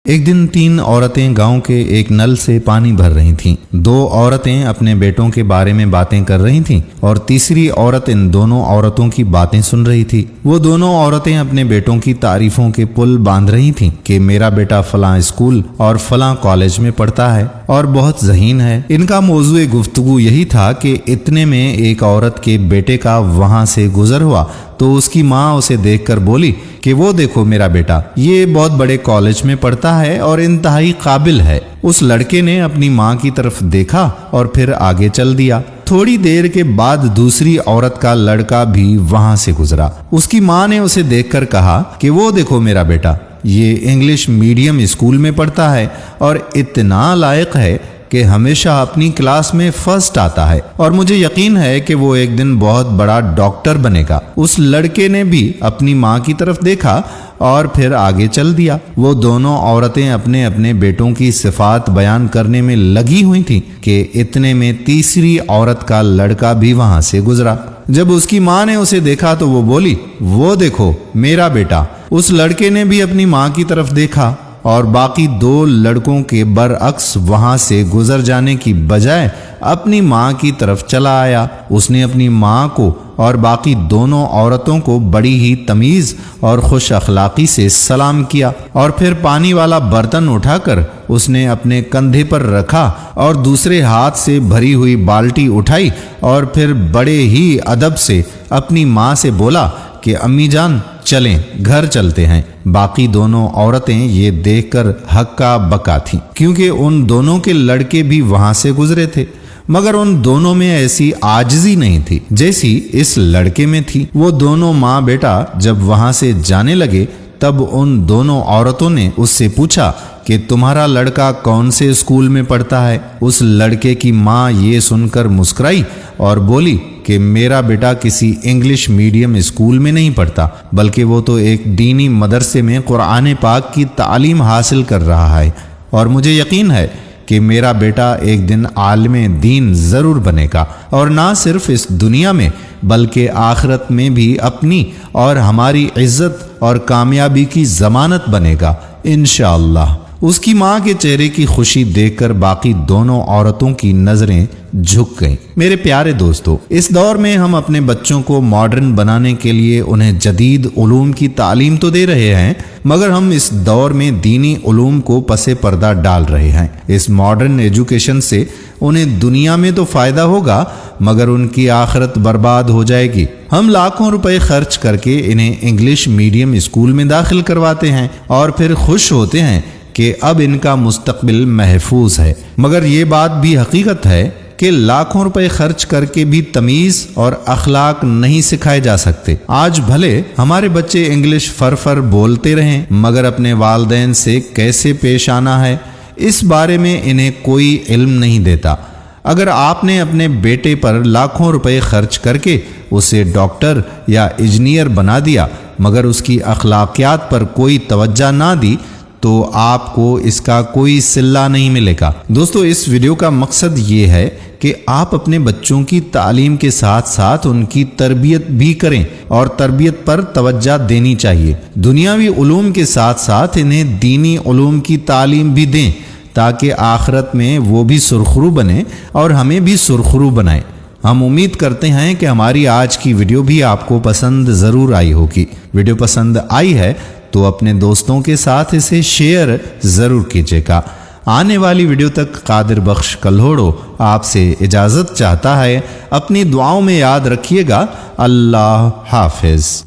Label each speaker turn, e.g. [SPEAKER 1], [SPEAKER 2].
[SPEAKER 1] ایک دن 3 عورتیں گاؤں کے ایک نل سے پانی بھر رہی تھیں۔ 2 عورتیں اپنے بیٹوں کے بارے میں باتیں کر رہی تھیں اور تیسری عورت ان دونوں عورتوں کی باتیں سن رہی تھی۔ وہ دونوں عورتیں اپنے بیٹوں کی تعریفوں کے پل باندھ رہی تھیں کہ میرا بیٹا فلاں اسکول اور فلاں کالج میں پڑھتا ہے اور بہت ذہین ہے۔ ان کا موضوع گفتگو یہی تھا کہ اتنے میں ایک عورت کے بیٹے کا وہاں سے گزر ہوا تو اس کی ماں اسے دیکھ کر بولی کہ وہ دیکھو میرا بیٹا، یہ بہت بڑے کالج میں پڑھتا ہے اور انتہائی قابل ہے۔ اس لڑکے نے اپنی ماں کی طرف دیکھا اور پھر آگے چل دیا۔ تھوڑی دیر کے بعد دوسری عورت کا لڑکا بھی وہاں سے گزرا۔ اس کی ماں نے اسے دیکھ کر کہا کہ وہ دیکھو میرا بیٹا، یہ انگلش میڈیم اسکول میں پڑھتا ہے اور اتنا لائق ہے کہ ہمیشہ اپنی کلاس میں فرسٹ آتا ہے اور مجھے یقین ہے کہ وہ ایک دن بہت بڑا ڈاکٹر بنے گا۔ اس لڑکے نے بھی اپنی ماں کی طرف دیکھا اور پھر آگے چل دیا۔ وہ دونوں عورتیں اپنے اپنے بیٹوں کی صفات بیان کرنے میں لگی ہوئی تھیں کہ اتنے میں تیسری عورت کا لڑکا بھی وہاں سے گزرا۔ جب اس کی ماں نے اسے دیکھا تو وہ بولی، وہ دیکھو میرا بیٹا۔ اس لڑکے نے بھی اپنی ماں کی طرف دیکھا اور باقی 2 لڑکوں کے برعکس وہاں سے گزر جانے کی بجائے اپنی ماں کی طرف چلا آیا۔ اس نے اپنی ماں کو اور باقی دونوں عورتوں کو بڑی ہی تمیز اور خوش اخلاقی سے سلام کیا اور پھر پانی والا برتن اٹھا کر اس نے اپنے کندھے پر رکھا اور دوسرے ہاتھ سے بھری ہوئی بالٹی اٹھائی اور پھر بڑے ہی ادب سے اپنی ماں سے بولا کہ امی جان چلیں گھر چلتے ہیں۔ باقی دونوں عورتیں یہ دیکھ کر ہکا بکا تھیں کیونکہ ان دونوں کے لڑکے بھی وہاں سے گزرے تھے، مگر ان دونوں میں ایسی عاجزی نہیں تھی جیسی اس لڑکے میں تھی۔ وہ دونوں ماں بیٹا جب وہاں سے جانے لگے تب ان دونوں عورتوں نے اس سے پوچھا کہ تمہارا لڑکا کون سے اسکول میں پڑھتا ہے؟ اس لڑکے کی ماں یہ سن کر مسکرائی اور بولی کہ میرا بیٹا کسی انگلش میڈیم اسکول میں نہیں پڑھتا، بلکہ وہ تو ایک دینی مدرسے میں قرآن پاک کی تعلیم حاصل کر رہا ہے اور مجھے یقین ہے کہ میرا بیٹا ایک دن عالم دین ضرور بنے گا اور نہ صرف اس دنیا میں بلکہ آخرت میں بھی اپنی اور ہماری عزت اور کامیابی کی ضمانت بنے گا انشاءاللہ۔ اس کی ماں کے چہرے کی خوشی دیکھ کر باقی دونوں عورتوں کی نظریں جھک گئیں۔ میرے پیارے دوستو، اس دور میں ہم اپنے بچوں کو ماڈرن بنانے کے لیے انہیں جدید علوم کی تعلیم تو دے رہے ہیں، مگر ہم اس دور میں دینی علوم کو پس پردہ ڈال رہے ہیں۔ اس ماڈرن ایجوکیشن سے انہیں دنیا میں تو فائدہ ہوگا مگر ان کی آخرت برباد ہو جائے گی۔ ہم لاکھوں روپے خرچ کر کے انہیں انگلش میڈیم اسکول میں داخل کرواتے ہیں اور پھر خوش ہوتے ہیں کہ اب ان کا مستقبل محفوظ ہے، مگر یہ بات بھی حقیقت ہے کہ لاکھوں روپے خرچ کر کے بھی تمیز اور اخلاق نہیں سکھائے جا سکتے۔ آج بھلے ہمارے بچے انگلش فر بولتے رہیں مگر اپنے والدین سے کیسے پیش آنا ہے اس بارے میں انہیں کوئی علم نہیں دیتا۔ اگر آپ نے اپنے بیٹے پر لاکھوں روپے خرچ کر کے اسے ڈاکٹر یا انجینئر بنا دیا مگر اس کی اخلاقیات پر کوئی توجہ نہ دی تو آپ کو اس کا کوئی صلہ نہیں ملے گا۔ دوستو، اس ویڈیو کا مقصد یہ ہے کہ آپ اپنے بچوں کی تعلیم کے ساتھ ساتھ ان کی تربیت بھی کریں اور تربیت پر توجہ دینی چاہیے۔ دنیاوی علوم کے ساتھ ساتھ انہیں دینی علوم کی تعلیم بھی دیں تاکہ آخرت میں وہ بھی سرخرو بنے اور ہمیں بھی سرخرو بنائیں۔ ہم امید کرتے ہیں کہ ہماری آج کی ویڈیو بھی آپ کو پسند ضرور آئی ہوگی۔ ویڈیو پسند آئی ہے تو اپنے دوستوں کے ساتھ اسے شیئر ضرور کیجیے گا۔ آنے والی ویڈیو تک قادر بخش کلہوڑو آپ سے اجازت چاہتا ہے۔ اپنی دعاؤں میں یاد رکھیے گا۔ اللہ حافظ۔